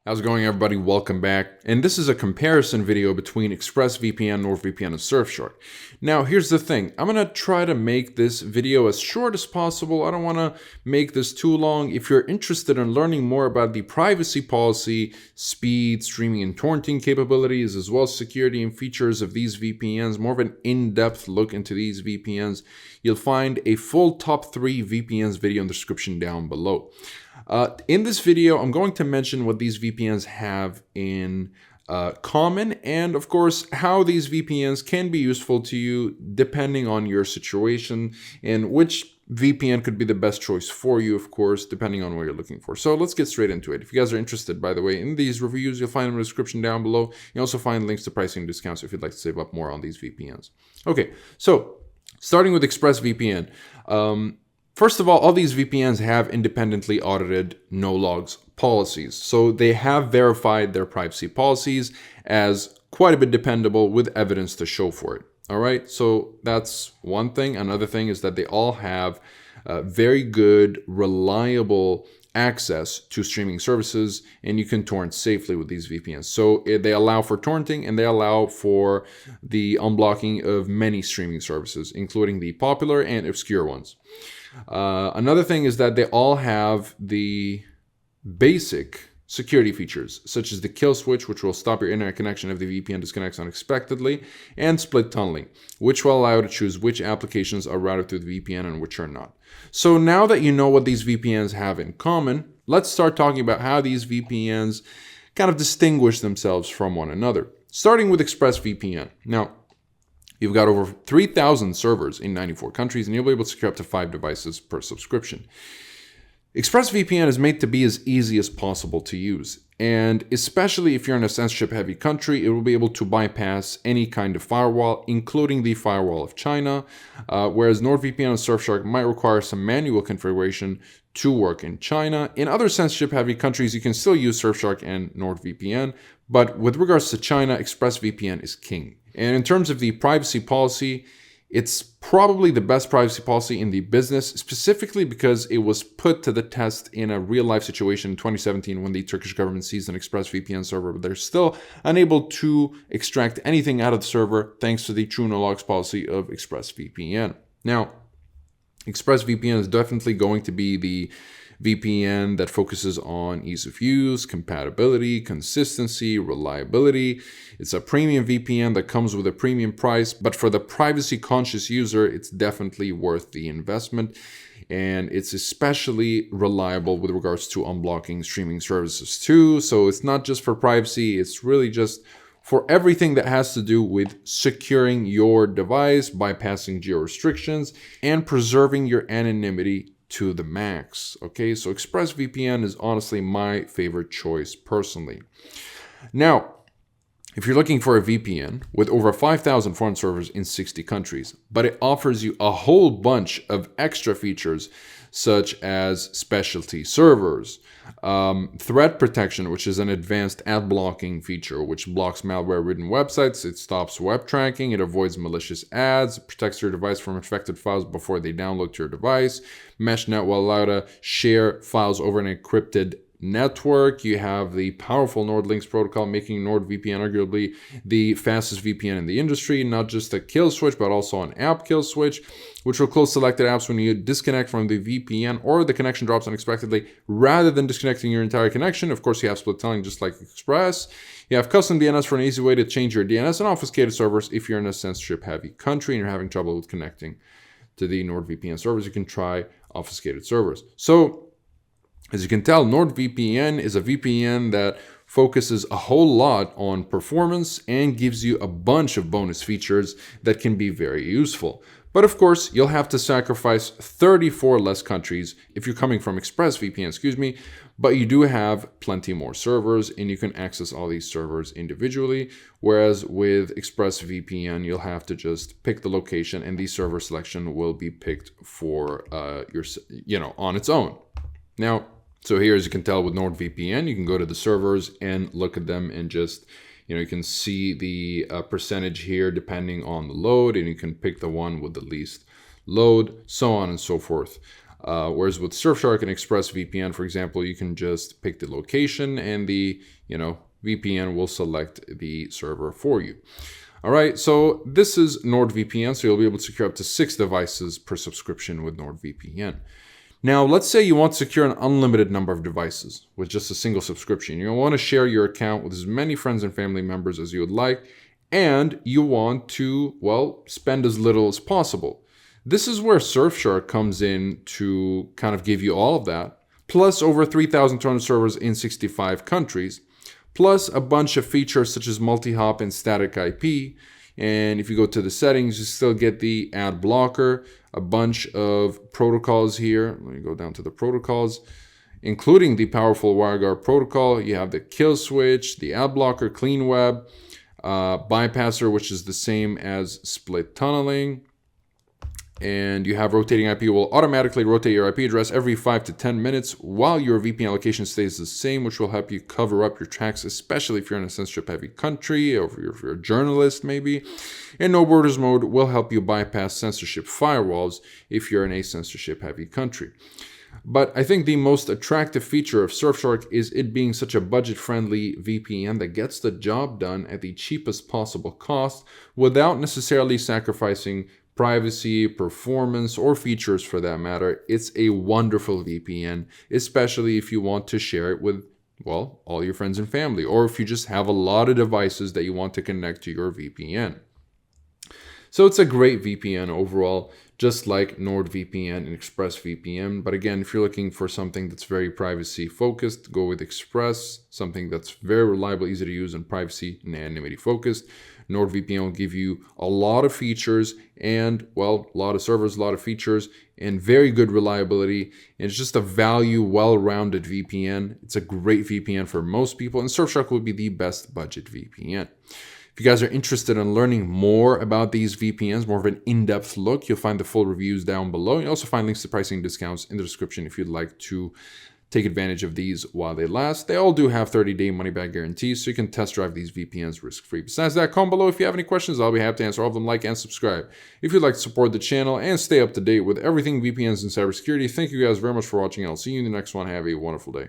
How's it going, everybody? Welcome back. And this is a comparison video between ExpressVPN, NordVPN, and Surfshark. Now, here's the thing. I'm going to try to make this video as short as possible. I don't want to make this too long. If you're interested in learning more about the privacy policy, speed, streaming, and torrenting capabilities, as well as security and features of these VPNs, more of an in-depth look into these VPNs, you'll find a full top 3 VPNs video in the description down below. In this video, I'm going to mention what these VPNs have in common and, of course, how these VPNs can be useful to you depending on your situation and which VPN could be the best choice for you, of course, depending on what you're looking for. So let's get straight into it. If you guys are interested, by the way, in these reviews, you'll find them in the description down below. You'll also find links to pricing discounts if you'd like to save up more on these VPNs. Okay, so starting with ExpressVPN. First of all these VPNs have independently audited no logs policies. So they have verified their privacy policies as quite a bit dependable with evidence to show for it. All right, so that's one thing. Another thing is that they all have very good, reliable access to streaming services, and you can torrent safely with these VPNs. So they allow for torrenting and they allow for the unblocking of many streaming services, including the popular and obscure ones. Another thing is that they all have the basic security features, such as the kill switch, which will stop your internet connection if the VPN disconnects unexpectedly, and split tunneling, which will allow you to choose which applications are routed through the VPN and which are not. So now that you know what these VPNs have in common, let's start talking about how these VPNs kind of distinguish themselves from one another, starting with ExpressVPN. Now, you've got over 3,000 servers in 94 countries, and you'll be able to secure up to 5 devices per subscription. ExpressVPN is made to be as easy as possible to use, and especially if you're in a censorship-heavy country, it will be able to bypass any kind of firewall, including the firewall of China, whereas NordVPN and Surfshark might require some manual configuration to work in China. In other censorship-heavy countries, you can still use Surfshark and NordVPN, but with regards to China, ExpressVPN is king. And in terms of the privacy policy, it's probably the best privacy policy in the business, specifically because it was put to the test in a real-life situation in 2017 when the Turkish government seized an ExpressVPN server, but they're still unable to extract anything out of the server thanks to the true no logs policy of ExpressVPN. Now, ExpressVPN is definitely going to be the VPN that focuses on ease of use, compatibility, consistency, reliability. It's a premium VPN that comes with a premium price, but for the privacy conscious user, it's definitely worth the investment. And it's especially reliable with regards to unblocking streaming services too. So it's not just for privacy, it's really just for everything that has to do with securing your device, bypassing geo restrictions, and preserving your anonymity to the max. Okay, so ExpressVPN is honestly my favorite choice personally. Now, if you're looking for a VPN with over 5,000 foreign servers in 60 countries, but it offers you a whole bunch of extra features such as specialty servers, threat protection, which is an advanced ad blocking feature, which blocks malware-ridden websites. It stops web tracking. It avoids malicious ads. It protects your device from infected files before they download to your device. MeshNet will allow you to share files over an encrypted network. You have the powerful NordLynx protocol, making NordVPN arguably the fastest VPN in the industry, not just a kill switch, but also an app kill switch, which will close selected apps when you disconnect from the VPN or the connection drops unexpectedly, rather than disconnecting your entire connection. Of course, you have split tunneling just like Express. You have custom DNS for an easy way to change your DNS, and obfuscated servers if you're in a censorship-heavy country and you're having trouble with connecting to the NordVPN servers. You can try obfuscated servers. So, as you can tell, NordVPN is a VPN that focuses a whole lot on performance and gives you a bunch of bonus features that can be very useful. But of course, you'll have to sacrifice 34 less countries if you're coming from ExpressVPN, but you do have plenty more servers and you can access all these servers individually. Whereas with ExpressVPN, you'll have to just pick the location and the server selection will be picked for on its own. Now, so here, as you can tell with NordVPN, you can go to the servers and look at them and just, you can see the percentage here depending on the load, and you can pick the one with the least load, so on and so forth. Whereas with Surfshark and ExpressVPN, for example, you can just pick the location and the, VPN will select the server for you. All right, so this is NordVPN, so you'll be able to secure up to 6 devices per subscription with NordVPN. Now, let's say you want to secure an unlimited number of devices with just a single subscription. You want to share your account with as many friends and family members as you would like, and you want to, well, spend as little as possible. This is where Surfshark comes in to kind of give you all of that, plus over 3,200 servers in 65 countries, plus a bunch of features such as multi-hop and static IP. And if you go to the settings, you still get the ad blocker, a bunch of protocols here. Let me go down to the protocols, including the powerful WireGuard protocol. You have the kill switch, the ad blocker, clean web, bypasser, which is the same as split tunneling. And you have rotating IP will automatically rotate your IP address every 5 to 10 minutes while your VPN allocation stays the same, which will help you cover up your tracks, especially if you're in a censorship-heavy country or if you're a journalist maybe. And no borders mode will help you bypass censorship firewalls if you're in a censorship-heavy country. But I think the most attractive feature of Surfshark is it being such a budget-friendly VPN that gets the job done at the cheapest possible cost without necessarily sacrificing privacy, performance, or features for that matter. It's a wonderful VPN, especially if you want to share it with, well, all your friends and family, or if you just have a lot of devices that you want to connect to your VPN. So it's a great VPN overall, just like NordVPN and ExpressVPN. But again, if you're looking for something that's very privacy focused, go with Express, something that's very reliable, easy to use, and privacy and anonymity focused. NordVPN will give you a lot of features and, well, a lot of servers, a lot of features, and very good reliability. And it's just a value, well-rounded VPN. It's a great VPN for most people, and Surfshark will be the best budget VPN. If you guys are interested in learning more about these VPNs, more of an in-depth look, you'll find the full reviews down below. You'll also find links to pricing discounts in the description if you'd like to take advantage of these while they last. They all do have 30-day money-back guarantees, so you can test drive these VPNs risk-free. Besides that, comment below if you have any questions. I'll be happy to answer all of them. Like and subscribe if you'd like to support the channel and stay up to date with everything VPNs and cybersecurity. Thank you guys very much for watching. I'll see you in the next one. Have a wonderful day.